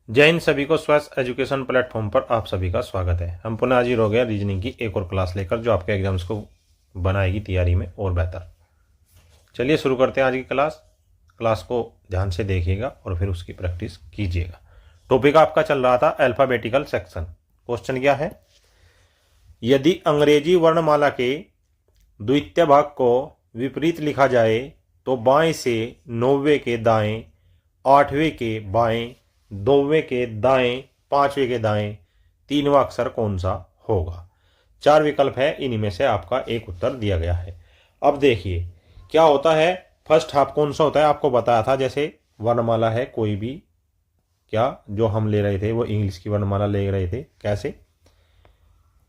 जय हिंद। सभी को स्वस्थ एजुकेशन प्लेटफॉर्म पर आप सभी का स्वागत है। हम पुनः हाजिर हो गए रीजनिंग की एक और क्लास लेकर, जो आपके एग्जाम्स को बनाएगी तैयारी में और बेहतर। चलिए शुरू करते हैं आज की क्लास को ध्यान से देखिएगा और फिर उसकी प्रैक्टिस कीजिएगा। टॉपिक आपका चल रहा था अल्फाबेटिकल सेक्शन। क्वेश्चन क्या है? यदि अंग्रेजी वर्णमाला के द्वितीय भाग को विपरीत लिखा जाए तो बाएं से 90 के दाएं, 8वें के बाएं, 2वें के दाएं, 5वें के दाएं, 3वां अक्षर कौन सा होगा? 4 विकल्प है, इन्हीं में से आपका एक उत्तर दिया गया है। अब देखिए क्या होता है। फर्स्ट हाफ कौन सा होता है आपको बताया था। जैसे वर्णमाला है कोई भी, क्या जो हम ले रहे थे वो इंग्लिश की वर्णमाला ले रहे थे। कैसे?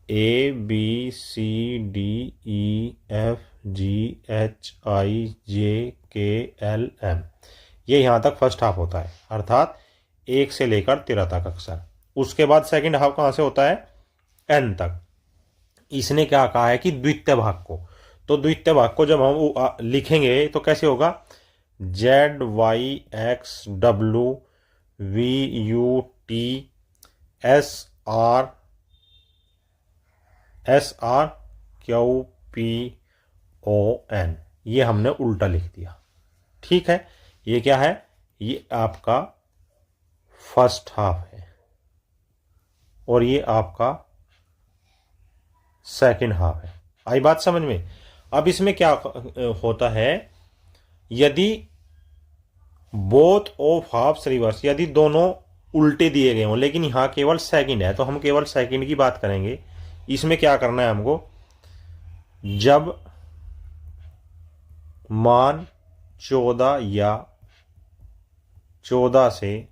ABCDEFGHIJKLM, ये यहाँ तक फर्स्ट हाफ होता है, अर्थात 1 से लेकर 13 तक अक्षर। उसके बाद सेकंड हाफ कहाँ से होता है? N तक। इसने क्या कहा है कि द्वितीय भाग को, तो द्वितीय भाग को जब हम लिखेंगे तो कैसे होगा? ZYXWVUTSRQPON, ये हमने उल्टा लिख दिया। ठीक है, ये क्या है? ये आपका फर्स्ट हाफ है और ये आपका सेकंड हाफ है। आई बात समझ में? अब इसमें क्या होता है, यदि बोथ ऑफ हाफ्स रिवर्स, यदि दोनों उल्टे दिए गए हों, लेकिन यहां केवल सेकंड है तो हम केवल सेकंड की बात करेंगे। इसमें क्या करना है हमको? जब मान 14 या 14 से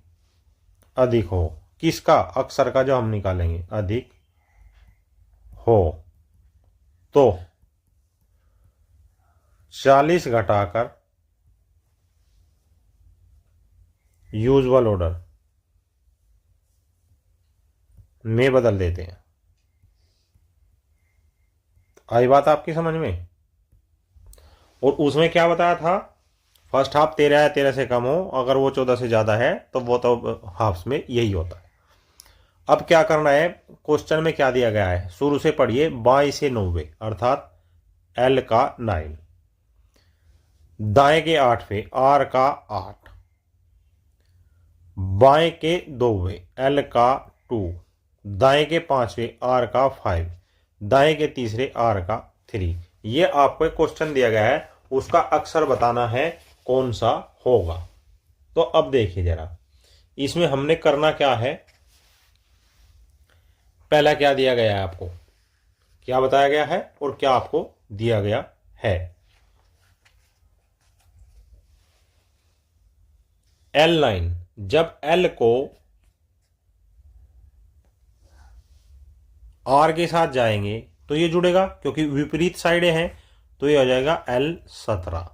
अधिक हो, किसका? अक्षर का जो हम निकालेंगे अधिक हो, तो 40 घटाकर यूजुअल ऑर्डर में बदल देते हैं। आई बात आपकी समझ में? और उसमें क्या बताया था? फर्स्ट हाफ 13 है, 13 से कम हो, अगर वो 14 से ज्यादा है तो वो तो हाफ्स में यही होता है। अब क्या करना है? क्वेश्चन में क्या दिया गया है शुरू से पढ़िए। बाएं से 90 अर्थात L का 9, दाएं के 8वें R का 8, बाएं के 2वें L का 2, दाएं के 5वें R का 5, दाएं के तीसरे R का 3। ये आपको एक क्वेश्चन दिया गया है, उसका अक्षर बताना है कौन सा होगा। तो अब देखिए जरा, इसमें हमने करना क्या है। पहला क्या दिया गया है आपको, क्या बताया गया है और क्या आपको दिया गया है? L9, जब L को R के साथ जाएंगे तो ये जुड़ेगा, क्योंकि विपरीत साइडें हैं, तो ये हो जाएगा L17।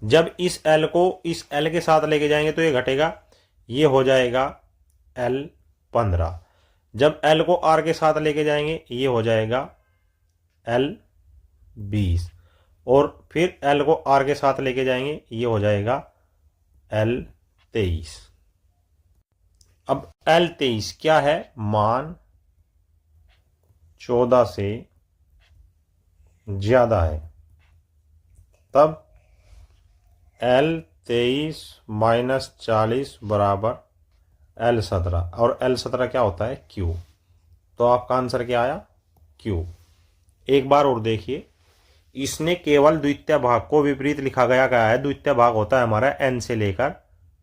जब इस L को इस L के साथ लेके जाएंगे तो ये घटेगा, ये हो जाएगा L15। जब L को R के साथ लेके जाएंगे ये हो जाएगा L20, और फिर L को R के साथ लेके जाएंगे ये हो जाएगा L23। अब L23 क्या है? मान 14 से ज्यादा है, तब L23 माइनस 40 बराबर L17, और L17 क्या होता है? Q। तो आपका आंसर क्या आया? Q। एक बार और देखिए, इसने केवल द्वितीय भाग को विपरीत लिखा गया है। द्वितीय भाग होता है हमारा N से लेकर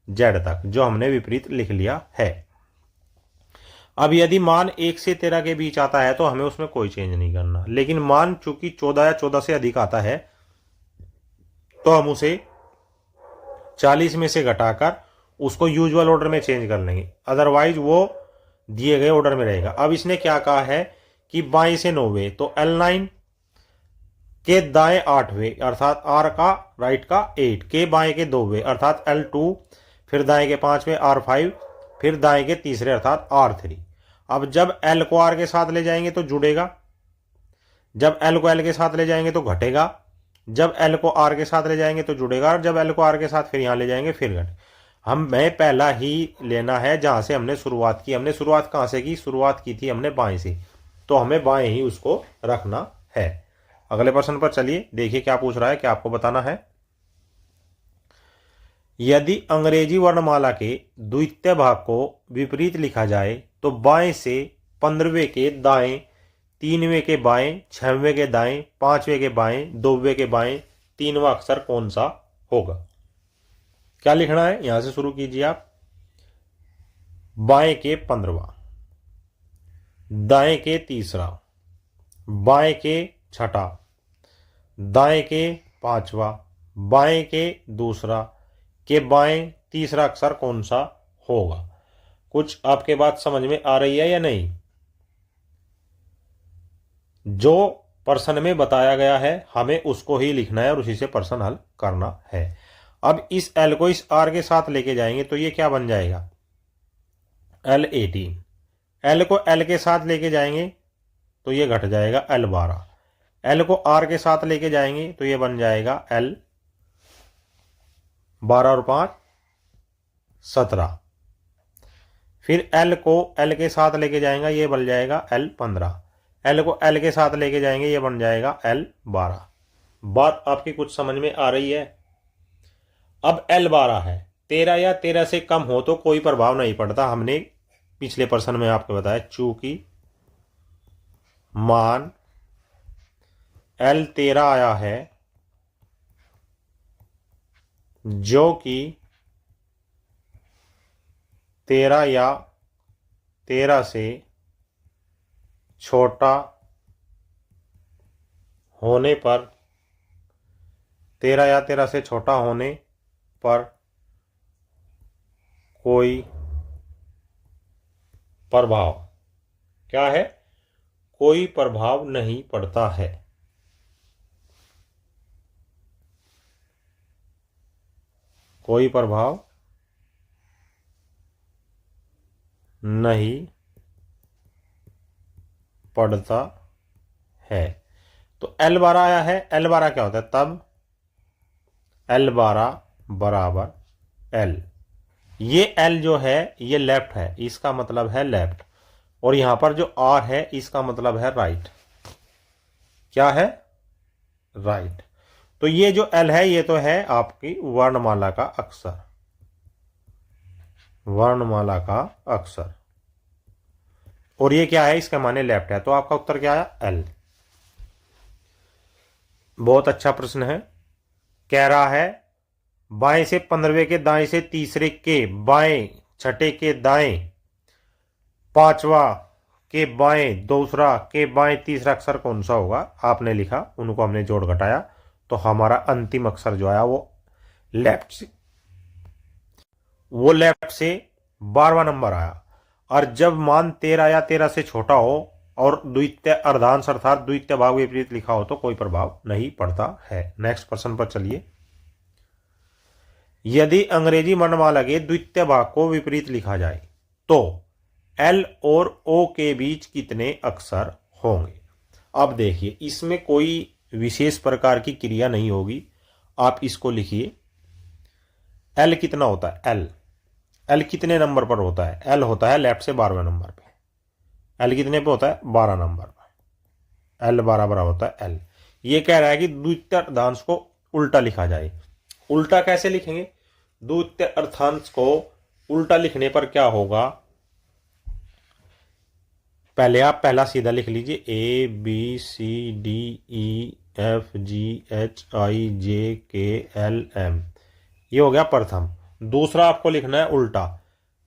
Z तक, जो हमने विपरीत लिख लिया है। अब यदि मान 1 से 13 के बीच आता है तो हमें उसमें कोई चेंज नहीं करना, लेकिन मान चूंकि 14 या 14 से अधिक आता है तो हम उसे 40 में से घटाकर उसको यूजुअल ऑर्डर में चेंज कर लेंगे, अदरवाइज वो दिए गए ऑर्डर में रहेगा। अब इसने क्या कहा है कि बाएं से 90, तो L9 के दाएं 8वें अर्थात R का राइट का 8 के बाएं के 2वें अर्थात L2, फिर दाएं के 5वें R5, फिर दाएं के तीसरे अर्थात R3। अब जब L को R के साथ ले जाएंगे तो जुड़ेगा, जब L को L के साथ ले जाएंगे तो घटेगा, जब L को R के साथ ले जाएंगे तो जुड़ेगा, और जब L को R के साथ फिर यहां ले जाएंगे फिर घटे। हमें पहला ही लेना है जहां से हमने शुरुआत की। हमने शुरुआत कहां से की? शुरुआत की थी हमने बाएं से, तो हमें बाएं ही उसको रखना है। अगले प्रश्न पर चलिए, देखिए क्या पूछ रहा है, क्या आपको बताना है। यदि अंग्रेजी वर्णमाला के द्वितीय भाग को विपरीत लिखा जाए तो बाएं से 15वें के दाएं, 3वें के बाएं, 6वें के दाएं, 5वें के बाएं, 2वें के बाएं 3वां अक्षर कौन सा होगा? क्या लिखना है, यहां से शुरू कीजिए आप। बाएं के 15वां, दाएं के तीसरा, बाएं के छठा, दाएं के 5वां, बाएं के दूसरा के बाएं तीसरा अक्षर कौन सा होगा? कुछ आपके बात समझ में आ रही है या नहीं? जो प्रश्न में बताया गया है हमें उसको ही लिखना है और उसी से प्रश्न हल करना है। अब इस एल को इस आर के साथ लेके जाएंगे तो ये क्या बन जाएगा? L18। एल को एल के साथ लेके जाएंगे तो ये घट जाएगा L12। एल को आर के साथ लेके जाएंगे तो ये बन जाएगा L12 और 5 17। फिर एल को एल के साथ लेके जाएंगे ये बन जाएगा L15। एल को एल के साथ लेके जाएंगे ये बन जाएगा L12। बात आपकी कुछ समझ में आ रही है? अब L12 है, 13 या 13 से कम हो तो कोई प्रभाव नहीं पड़ता। हमने पिछले प्रश्न में आपको बताया, चूंकि मान L13 आया है जो कि 13 या 13 से छोटा होने पर, 13 या 13 से छोटा होने पर कोई प्रभाव, क्या है? कोई प्रभाव नहीं पड़ता है। कोई प्रभाव नहीं पड़ता है। तो L12 आया है। L12 क्या होता है? तब L12 बराबर L। ये L जो है ये लेफ्ट है, इसका मतलब है लेफ्ट, और यहां पर जो R है इसका मतलब है राइट। क्या है? राइट। तो ये जो L है ये तो है आपकी वर्णमाला का अक्षर, वर्णमाला का अक्षर, और ये क्या है? इसका माने लेफ्ट है। तो आपका उत्तर क्या आया? L। बहुत अच्छा प्रश्न है। कह रहा है बाएं से 15वें के दाएं से तीसरे के बाएं, छठे के दाएं, 5वां के बाएं, दूसरा के बाएं तीसरा अक्षर कौन सा होगा? आपने लिखा, उनको हमने जोड़ घटाया, तो हमारा अंतिम अक्षर जो आया वो लेफ्ट से 12वां नंबर आया। और जब मान 13 या 13 से छोटा हो और द्वितीय अर्धांश अर्थात द्वितीय भाग विपरीत लिखा हो तो कोई प्रभाव नहीं पड़ता है। नेक्स्ट प्रश्न पर चलिए। यदि अंग्रेजी वर्णमाला के द्वितीय भाग को विपरीत लिखा जाए तो L और O के बीच कितने अक्षर होंगे? अब देखिए, इसमें कोई विशेष प्रकार की क्रिया नहीं होगी, आप इसको लिखिए। L कितना होता है? L कितने नंबर पर होता है? L होता है लेफ्ट से 12वें नंबर पे। L कितने पे होता है? 12 नंबर पर। L 12 बराबर होता है L। ये कह रहा है कि द्वितीय अर्धांश को उल्टा लिखा जाए। उल्टा कैसे लिखेंगे? द्वितीय अर्धांश को उल्टा लिखने पर क्या होगा? पहले आप पहला सीधा लिख लीजिए, ABCDEFGHIJKLM, ये हो गया प्रथम। दूसरा आपको लिखना है उल्टा,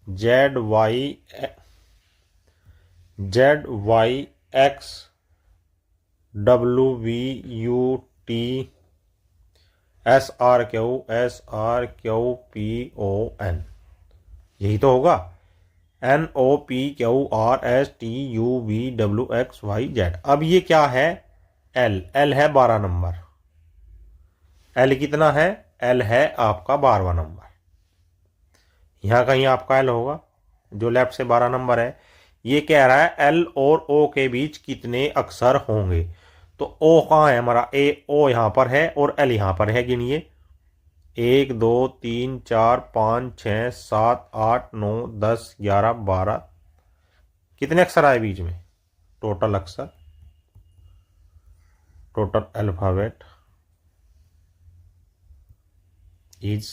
ZYXWVUTSRQSRQPON, यही तो होगा। NOPQRSTUVWXYZ। अब ये क्या है? L है 12 नंबर। L कितना है? L है आपका 12वां नंबर। यहां कहीं आपका L होगा जो लेफ्ट से 12 नंबर है। ये कह रहा है L और O के बीच कितने अक्षर होंगे। तो O कहां है हमारा? O यहां पर है और L यहां पर है। गिनिए, 1 2 3 4 5 6 7 8 9 10 11 12, कितने अक्षर आए बीच में? टोटल अक्षर, total alphabet is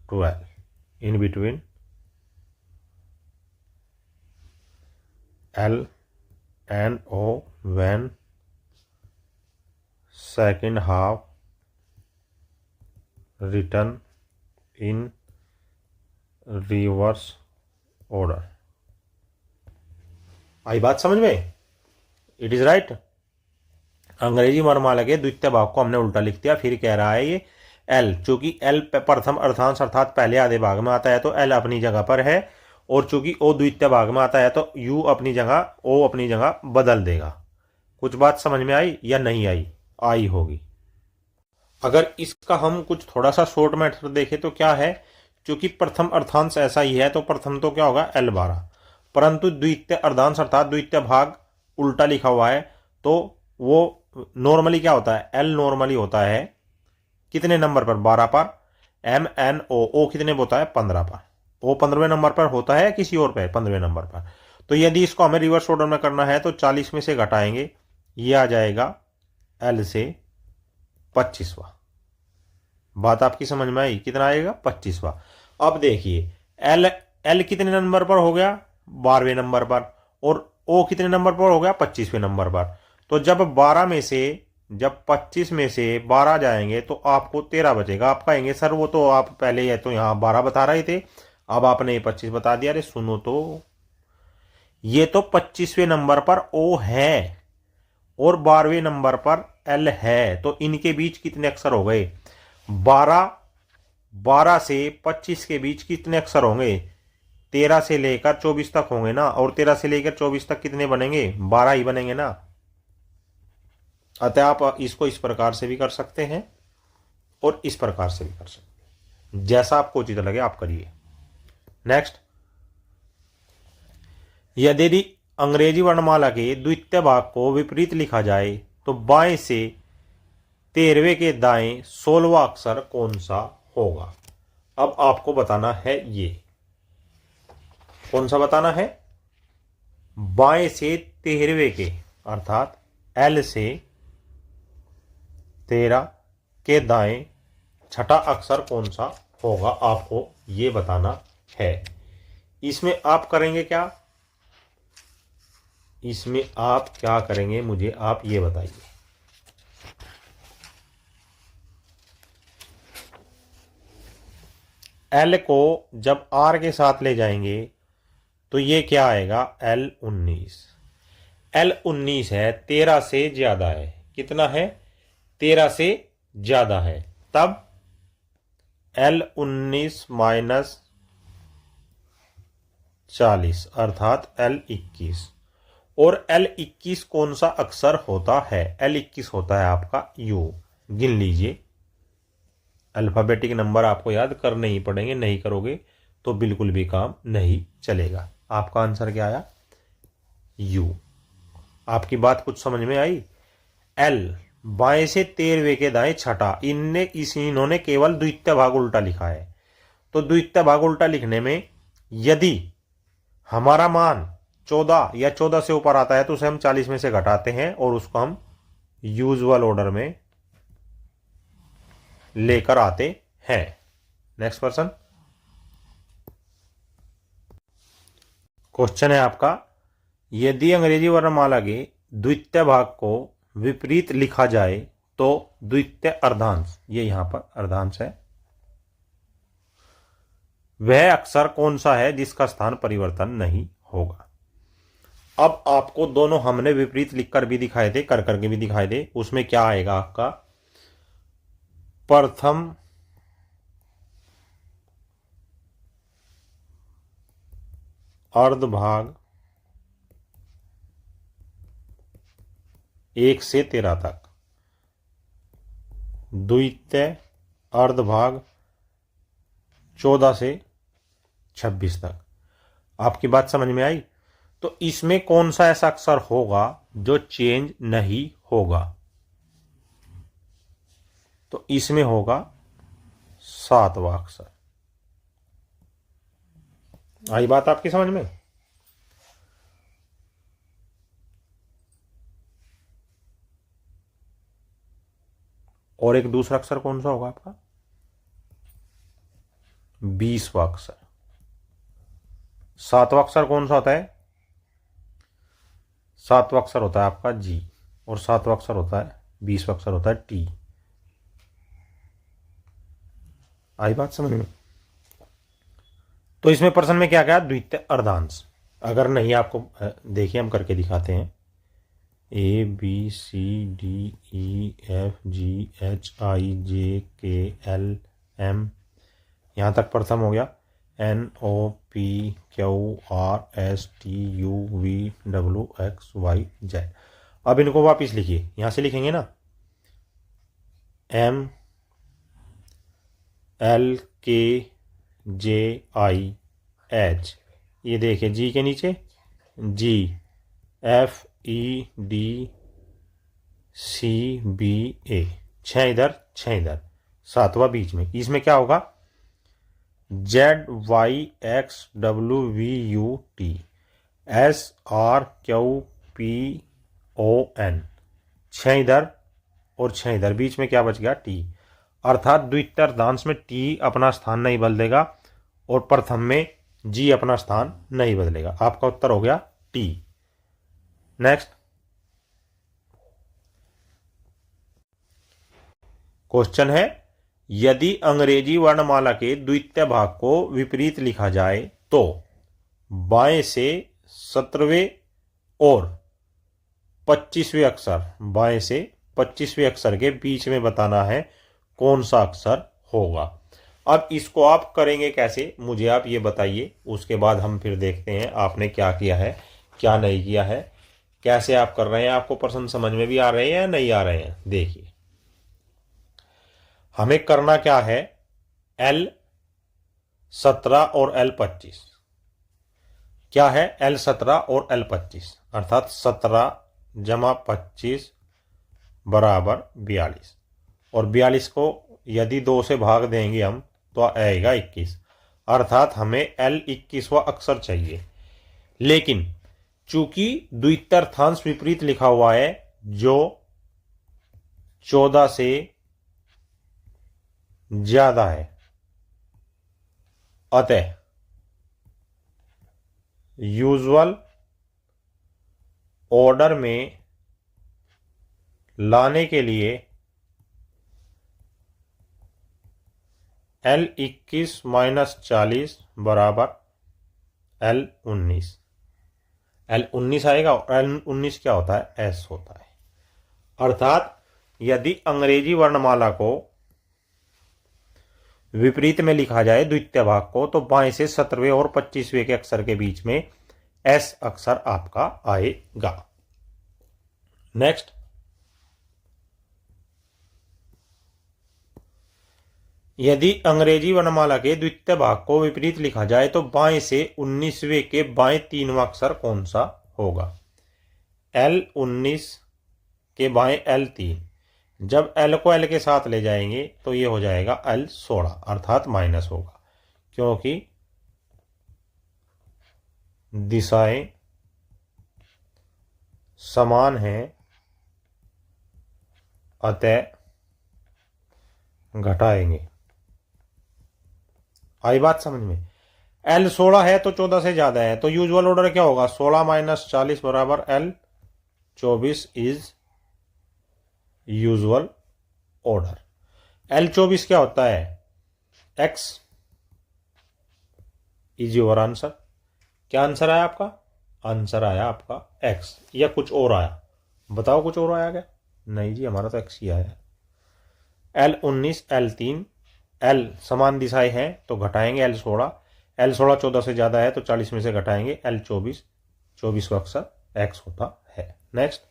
12. In between L and O when second half written in reverse order. आई बात समझ में? It is right. अंग्रेजी वर्णमाला के द्वितीय भाग को हमने उल्टा लिख दिया। फिर कह रहा है ये एल, चूंकि एल प्रथम अर्धांश अर्थात पहले आधे भाग में आता है तो एल अपनी जगह पर है, और चूंकि ओ द्वितीय भाग में आता है तो यू अपनी जगह, ओ अपनी जगह बदल देगा। कुछ बात समझ में आई या नहीं आई? आई होगी। अगर इसका हम कुछ थोड़ा सा शॉर्ट मेथड देखें तो क्या है, चूंकि प्रथम अर्धांश ऐसा ही है तो प्रथम तो क्या होगा L12, परंतु द्वितीय अर्धांश अर्थात द्वितीय भाग उल्टा लिखा हुआ है तो वो नॉर्मली क्या होता है, L नॉर्मली होता है कितने नंबर पर? 12 पर। M N O कितने होता है? 15 पर। O 15वें नंबर पर होता है किसी और पे? 15वें नंबर पर। तो यदि इसको हमें रिवर्स ऑर्डर में करना है तो 40 में से घटाएंगे, ये आ जाएगा L से 25वां। बात आपकी समझ में आई? कितना आएगा? 25वां। अब देखिए L कितने नंबर पर हो गया? 12वें नंबर पर। और O कितने नंबर पर हो गया? 25वें नंबर पर। तो जब 25 में से 12 जाएंगे तो आपको 13 बचेगा। आप कहेंगे सर वो तो आप पहले है तो यहाँ 12 बता रहे थे, अब आपने 25 बता दिया। अरे सुनो तो, ये तो 25वें नंबर पर O है और 12वें नंबर पर L है, तो इनके बीच कितने अक्षर हो गए? 12 से 25 के बीच कितने अक्षर होंगे? 13 से लेकर 24 तक होंगे ना, और 13 से लेकर 24 तक कितने बनेंगे? 12 ही बनेंगे ना। अतः आप इसको इस प्रकार से भी कर सकते हैं और इस प्रकार से भी कर सकते हैं, जैसा आपको उचित लगे आप करिए। नेक्स्ट, यदि अंग्रेजी वर्णमाला के द्वितीय भाग को विपरीत लिखा जाए तो बाएं से 13वें के दाएं 16वां अक्षर कौन सा होगा? अब आपको बताना है, ये कौन सा बताना है? बाएं से 13वें के अर्थात L से 13 के दाएं छठा अक्षर कौन सा होगा, आपको ये बताना है। इसमें आप करेंगे क्या? इसमें आप क्या करेंगे मुझे आप ये बताइए। L को जब R के साथ ले जाएंगे तो ये क्या आएगा? L19। L19 है, 13 से ज्यादा है। कितना है? 13 से ज्यादा है। तब L19 माइनस 40 अर्थात L21। और L21 कौन सा अक्षर होता है? L21 होता है आपका U। गिन लीजिए, अल्फाबेटिक नंबर आपको याद करने ही पड़ेंगे, नहीं करोगे तो बिल्कुल भी काम नहीं चलेगा। आपका आंसर क्या आया? U। आपकी बात कुछ समझ में आई? L बाएं से 13वें के दाएं छठा, इन्होंने केवल द्वितीय भाग उल्टा लिखा है। तो द्वितीय भाग उल्टा लिखने में यदि हमारा मान 14 या 14 से ऊपर आता है तो उसे हम 40 में से घटाते हैं और उसको हम यूजुअल ऑर्डर में लेकर आते हैं। नेक्स्ट पर्सन, क्वेश्चन है आपका, यदि अंग्रेजी वर्णमाला के द्वितीय भाग को विपरीत लिखा जाए तो द्वितीय अर्धांश, ये यहां पर अर्धांश है, वह अक्षर कौन सा है जिसका स्थान परिवर्तन नहीं होगा? अब आपको दोनों हमने विपरीत लिखकर भी दिखाए थे, कर करके भी दिखाए थे। उसमें क्या आएगा आपका? प्रथम अर्धभाग 1 से 13 तक, द्वितीय अर्धभाग 14 से 26 तक। आपकी बात समझ में आई? तो इसमें कौन सा ऐसा अक्षर होगा जो चेंज नहीं होगा? तो इसमें होगा सातवां अक्षर। आई बात आपकी समझ में? और एक दूसरा अक्षर कौन सा होगा आपका? 20वां अक्षर। सातवां अक्षर कौन सा होता है? सातवां अक्षर होता है आपका जी, और सातवां अक्षर होता है, 20वां अक्षर होता है टी। आई बात समझ में? तो इसमें प्रश्न में क्या क्या? द्वितीय अर्धांश। अगर नहीं आपको, देखिए हम करके दिखाते हैं। A B C D E F G H I J K L M, यहाँ तक प्रथम हो गया। N O P Q R S T U V W X Y Z. अब इनको वापिस लिखिए, यहाँ से लिखेंगे ना। एम एल के जे आई एच, ये देखिए जी के नीचे G, F E D C B A, 6 इधर 6 इधर, सातवां बीच में। इसमें क्या होगा? Z Y X W V U T S R Q P O N, 6 इधर और 6 इधर, बीच में क्या बच गया? टी। अर्थात द्वितीय अर्धांश में टी अपना स्थान नहीं बदलेगा और प्रथम में जी अपना स्थान नहीं बदलेगा। आपका उत्तर हो गया टी। नेक्स्ट क्वेश्चन है, यदि अंग्रेजी वर्णमाला के द्वितीय भाग को विपरीत लिखा जाए तो बाएं से 17वें और 25वें अक्षर, बाएं से 25वें अक्षर के बीच में बताना है कौन सा अक्षर होगा। अब इसको आप करेंगे कैसे, मुझे आप ये बताइए, उसके बाद हम फिर देखते हैं आपने क्या किया है क्या नहीं किया है, कैसे आप कर रहे हैं, आपको प्रश्न समझ में भी आ रहे हैं या नहीं आ रहे हैं। देखिए हमें करना क्या है, L17 और L25 क्या है? L17 और L25 अर्थात 17 जमा 25 बराबर 42, और 42 को यदि 2 से भाग देंगे हम तो आएगा 21, अर्थात हमें L21वां अक्षर चाहिए। लेकिन चूंकि द्वितीय अर्थांश विपरीत लिखा हुआ है जो 14 से ज्यादा है, अतः यूजुअल ऑर्डर में लाने के लिए L21 माइनस 40 बराबर L19, L19 आएगा, और L19 क्या होता है? S होता है। अर्थात यदि अंग्रेजी वर्णमाला को विपरीत में लिखा जाए द्वितीय भाग को, तो बाएं से 17वें और 25वें के अक्षर के बीच में S अक्षर आपका आएगा। नेक्स्ट, यदि अंग्रेजी वर्णमाला के द्वितीय भाग को विपरीत लिखा जाए तो बाएं से 19वें के बाएं 3वां अक्षर कौन सा होगा? L19 के बाएं L3, जब L को L के साथ ले जाएंगे तो ये हो जाएगा L16, अर्थात माइनस होगा, क्योंकि दिशाएं समान हैं, अतः घटाएंगे। आई बात समझ में? L16 है तो 14 से ज्यादा है, तो यूजुअल ऑर्डर क्या होगा? 16 माइनस 40 बराबर L24 is usual order. L24 क्या होता है? X is your answer. क्या आंसर आया आपका? आंसर आया आपका X, या कुछ और आया? बताओ कुछ और आया क्या? नहीं जी, हमारा तो X ही आया। L19 L3 L समान दिशाएं हैं तो घटाएंगे L16, L16 14 से ज्यादा है तो 40 में से घटाएंगे L24, 24 का अक्षर X होता है। नेक्स्ट,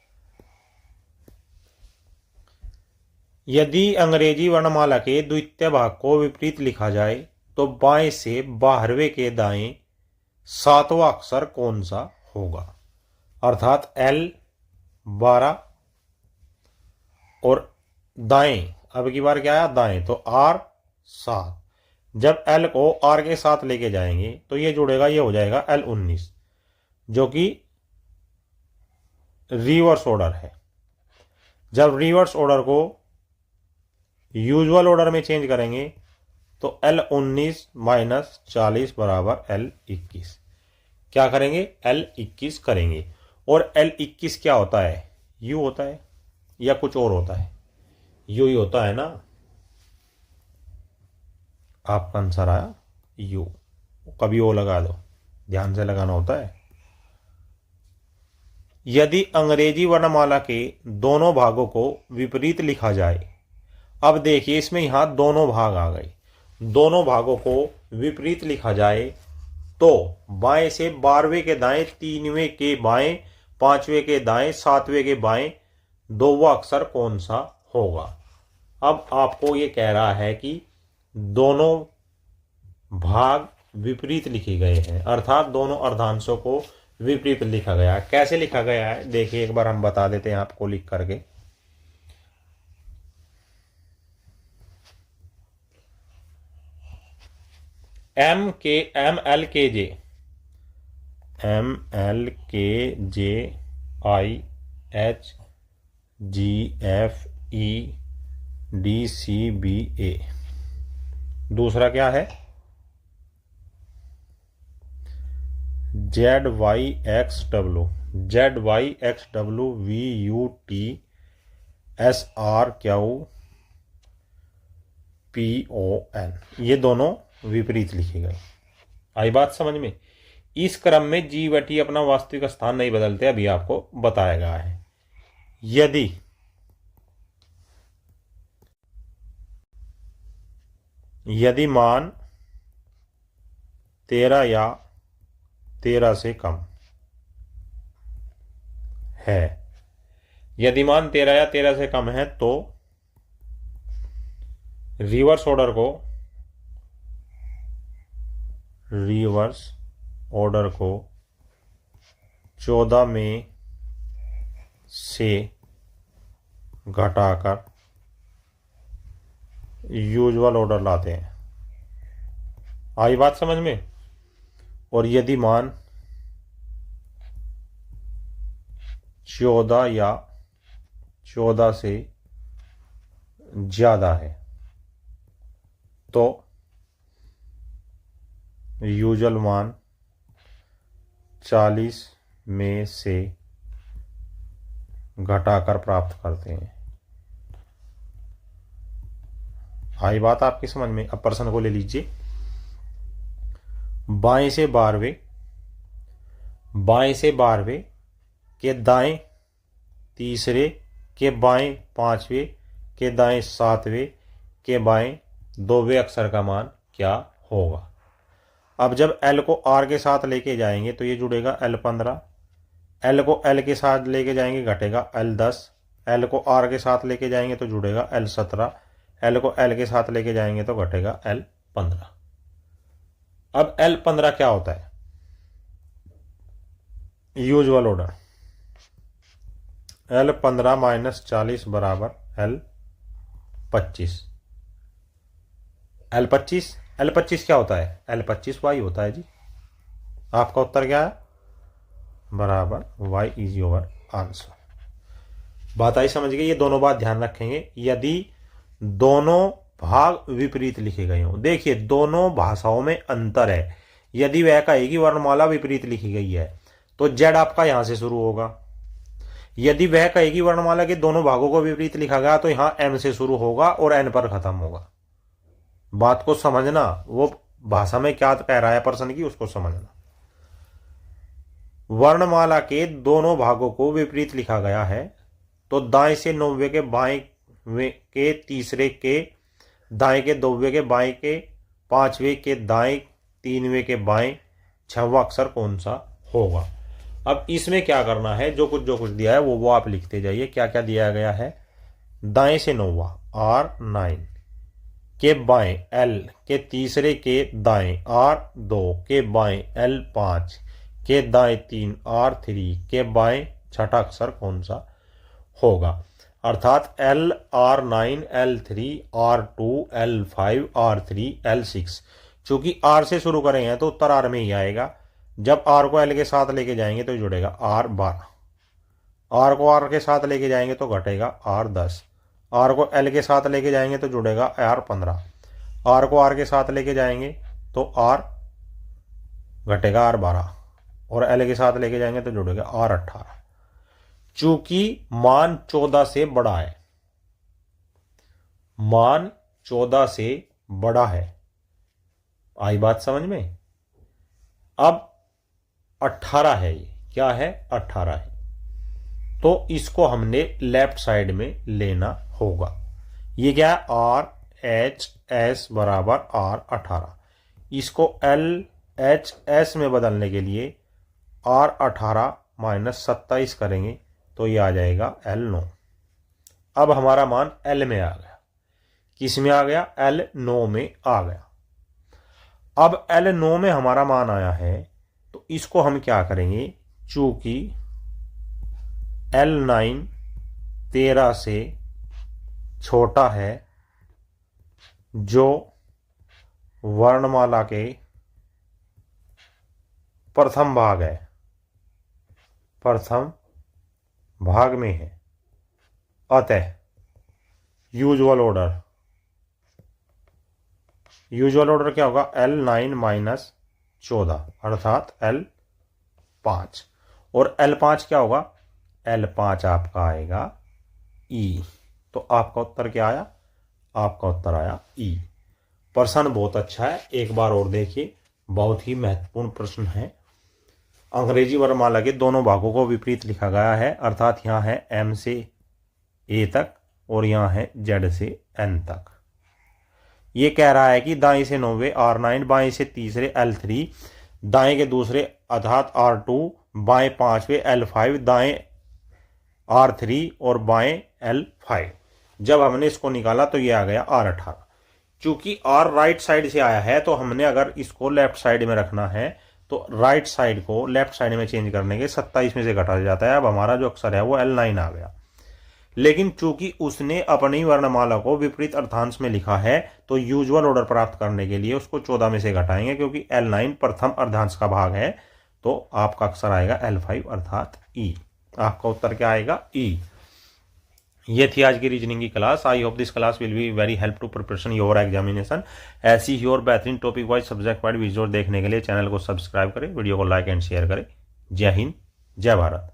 यदि अंग्रेजी वर्णमाला के द्वितीय भाग को विपरीत लिखा जाए तो बाएं से 12वें के दाएं 7वां अक्षर कौन सा होगा? अर्थात L12 और दाएं, अब की बार क्या आया? दाएं, तो R7, जब L को R के साथ लेके जाएंगे तो ये जुड़ेगा, ये हो जाएगा L19, जो कि रिवर्स ऑर्डर है। जब रिवर्स ऑर्डर को यूजुअल ऑर्डर में चेंज करेंगे तो L19 माइनस 40 बराबर L21। क्या करेंगे? L21 करेंगे। और L21 क्या होता है? U होता है या कुछ और होता है? U ही होता है ना। आपका आंसर आया U। कभी O लगा दो, ध्यान से लगाना होता है। यदि अंग्रेजी वर्णमाला के दोनों भागों को विपरीत लिखा जाए, अब देखिए इसमें यहां दोनों भाग आ गए। दोनों भागों को विपरीत लिखा जाए तो बाएं से 12वें के दाएं, 3वें के बाएं, 5वें के दाएं, 7वें के बाएं, 2वां अक्षर कौन सा होगा? अब आपको ये कह रहा है कि दोनों भाग विपरीत लिखे गए हैं, अर्थात दोनों अर्धांशों को विपरीत लिखा गया है। कैसे लिखा गया है देखिए, एक बार हम बता देते हैं आपको लिख करके। MLKJ, दूसरा क्या है? ZYXW, VUTSRQPON, ये दोनों विपरीत लिखे गए। आई बात समझ में? इस क्रम में जी व टी अपना वास्तविक स्थान नहीं बदलते, अभी आपको बताया गया है। यदि मान 13 या 13 से कम है, यदि मान 13 या 13 से कम है तो रिवर्स ऑर्डर को 14 में से घटाकर यूजुअल ऑर्डर लाते हैं। आई बात समझ में? और यदि मान 14 या 14 से ज्यादा है तो यूजुअल मान 40 में से घटाकर प्राप्त करते हैं। आई बात आपकी समझ में? अब प्रश्न को ले लीजिए। बाएं से 12वें के दाएं तीसरे के बाएं 5वें के दाएं 7वें के बाएं 2वें अक्षर का मान क्या होगा? अब जब L को R के साथ लेके जाएंगे तो ये जुड़ेगा L15, L को L के साथ लेके जाएंगे घटेगा L10, L को R के साथ लेके जाएंगे तो जुड़ेगा L17, L को L के साथ लेके जाएंगे तो घटेगा L15। अब L15 क्या होता है? Usual order. L15 माइनस 40 बराबर L25। L25 क्या होता है? L25 Y होता है जी। आपका उत्तर क्या है? बराबर Y इज योर आंसर। बात आई समझ गई? ये दोनों बात ध्यान रखेंगे यदि दोनों भाग विपरीत लिखे गए हों। देखिए दोनों भाषाओं में अंतर है। यदि वह कहेगी वर्णमाला विपरीत लिखी गई है तो Z आपका यहां से शुरू होगा। यदि वह कहेगी वर्णमाला के दोनों भागों को विपरीत लिखा गया तो यहां M से शुरू होगा और N पर खत्म होगा। बात को समझना, वो भाषा में क्या कह रहा है प्रश्न की, उसको समझना। वर्णमाला के दोनों भागों को विपरीत लिखा गया है तो दाएं से 9वें के बाएं के तीसरे के दाएं के 2वें के बाएं के 5वें के दाएं 3वें के बाएं 6वां अक्षर कौन सा होगा? अब इसमें क्या करना है, जो कुछ दिया है वो आप लिखते जाइए। क्या क्या दिया गया है? दाएं से 9वां R9 के बाएं L के तीसरे के दाएं R2 के बाएं L5 के दाएं 3 R3 के बाएं छठा अक्षर कौन सा होगा? अर्थात LR9, L3, R2, L5, R3, L6। चूंकि R से शुरू करेंगे तो उत्तर R में ही आएगा। जब R को L के साथ लेके जाएंगे तो जुड़ेगा R12, R को R के साथ लेके जाएंगे तो घटेगा R10, R को L के साथ लेके जाएंगे तो जुड़ेगा R15, R को R के साथ लेके जाएंगे तो R घटेगा R12 और L के साथ लेके जाएंगे तो जुड़ेगा R18। चूंकि मान 14 से बड़ा है, मान 14 से बड़ा है, आई बात समझ में। अब 18 है, ये क्या है 18 है, तो इसको हमने लेफ्ट साइड में लेना होगा। ये क्या है RHS बराबर R18। इसको LHS में बदलने के लिए R18 माइनस 27 करेंगे तो ये आ जाएगा L9। अब हमारा मान L में आ गया। किस में आ गया? L9 में आ गया। अब L9 में हमारा मान आया है तो इसको हम क्या करेंगे, चूंकि L9 13 से छोटा है, जो वर्णमाला के प्रथम भाग है, प्रथम भाग में है, अतः यूजुअल ऑर्डर क्या होगा? L9 माइनस 14 अर्थात L5। और L5 क्या होगा? L5 आपका आएगा E। तो आपका उत्तर क्या आया? आपका उत्तर आया E। प्रश्न बहुत अच्छा है, एक बार और देखिए, बहुत ही महत्वपूर्ण प्रश्न है। अंग्रेजी वर्णमाला के दोनों भागों को विपरीत लिखा गया है, अर्थात यहाँ है M से A तक और यहाँ है Z से N तक। ये कह रहा है कि दाएं से 9वें R9, बाएं से तीसरे L3, दाएं के दूसरे अर्थात R2, बाएं 5वें L5, दाएं R3 और बाएं L5। जब हमने इसको निकाला तो ये आ गया R18। चूंकि R राइट साइड से आया है तो हमने अगर इसको लेफ्ट साइड में रखना है तो राइट साइड को लेफ्ट साइड में चेंज करने के 27 में से घटा जाता है। अब हमारा जो अक्षर है वो L9 आ गया। लेकिन चूंकि उसने अपनी वर्णमाला को विपरीत अर्धांश में लिखा है तो यूजुअल ऑर्डर प्राप्त करने के लिए उसको 14 में से घटाएंगे, क्योंकि L9 प्रथम अर्धांश का भाग है। तो आपका अक्षर आएगा L5 अर्थात E। आपका उत्तर क्या आएगा? E। ये थी आज की रीजनिंग की class. I hope this class will be very help to preparation your examination. ऐसी ही और बेहतरीन topic wise subject wise video देखने के लिए चैनल को सब्सक्राइब करें, वीडियो को लाइक एंड शेयर करें। जय हिंद, जय भारत।